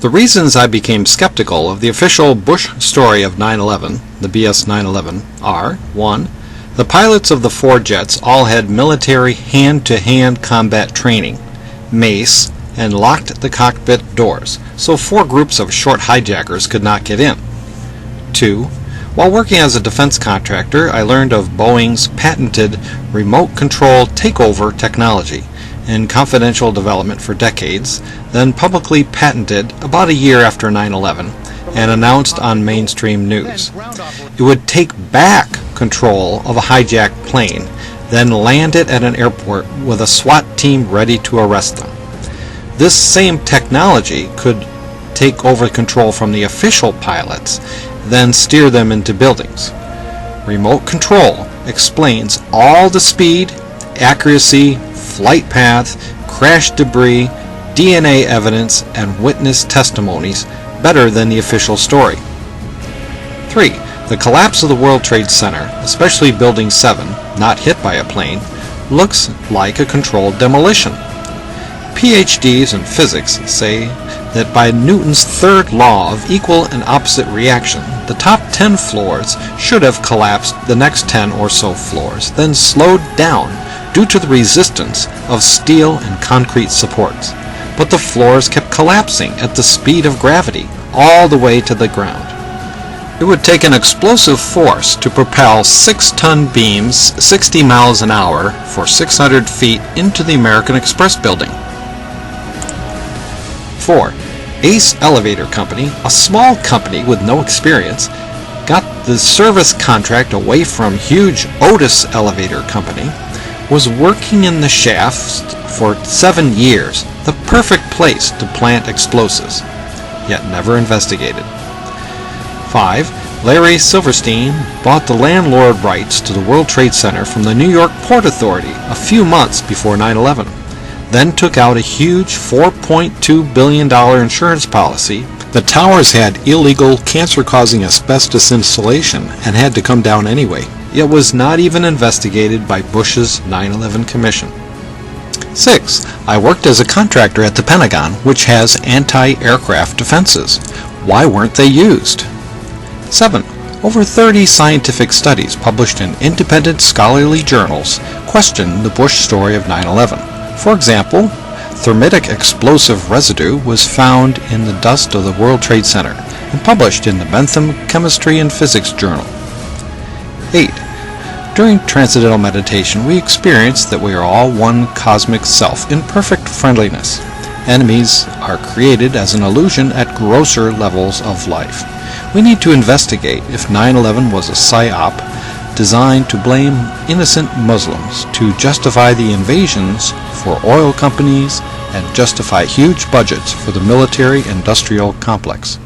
The reasons I became skeptical of the official Bush story of 9/11, the BS 9/11, are: 1. The pilots of the four jets all had military hand-to-hand combat training, mace, and locked the cockpit doors, so four groups of short hijackers could not get in. 2. While working as a defense contractor, I learned of Boeing's patented remote control takeover technology, in confidential development for decades, then publicly patented about a year after 9/11 and announced on mainstream news. It would take back control of a hijacked plane, then land it at an airport with a SWAT team ready to arrest them. This same technology could take over control from the official pilots, then steer them into buildings. Remote control explains all the speed, accuracy, flight path, crash debris, DNA evidence, and witness testimonies better than the official story. 3. The collapse of the World Trade Center, especially Building 7, not hit by a plane, looks like a controlled demolition. PhDs in physics say that by Newton's third law of equal and opposite reaction, the top 10 floors should have collapsed the next 10 or so floors, then slowed down due to the resistance of steel and concrete supports. But the floors kept collapsing at the speed of gravity all the way to the ground. It would take an explosive force to propel 6-ton beams 60 miles an hour for 600 feet into the American Express building. 4. Ace Elevator Company, a small company with no experience, got the service contract away from huge Otis Elevator Company, was working in the shafts for 7 years, the perfect place to plant explosives, yet never investigated. 5. Larry Silverstein bought the landlord rights to the World Trade Center from the New York Port Authority a few months before 9/11, then took out a huge $4.2 billion insurance policy. The towers had illegal cancer-causing asbestos insulation and had to come down anyway. It was not even investigated by Bush's 9/11 Commission. 6. I worked as a contractor at the Pentagon, which has anti-aircraft defenses. Why weren't they used? 7. Over 30 scientific studies published in independent scholarly journals question the Bush story of 9/11. For example, thermitic explosive residue was found in the dust of the World Trade Center and published in the Bentham Chemistry and Physics Journal. 8. During transcendental meditation, we experience that we are all one cosmic self in perfect friendliness. Enemies are created as an illusion at grosser levels of life. We need to investigate if 9/11 was a psyop designed to blame innocent Muslims to justify the invasions for oil companies and justify huge budgets for the military-industrial complex.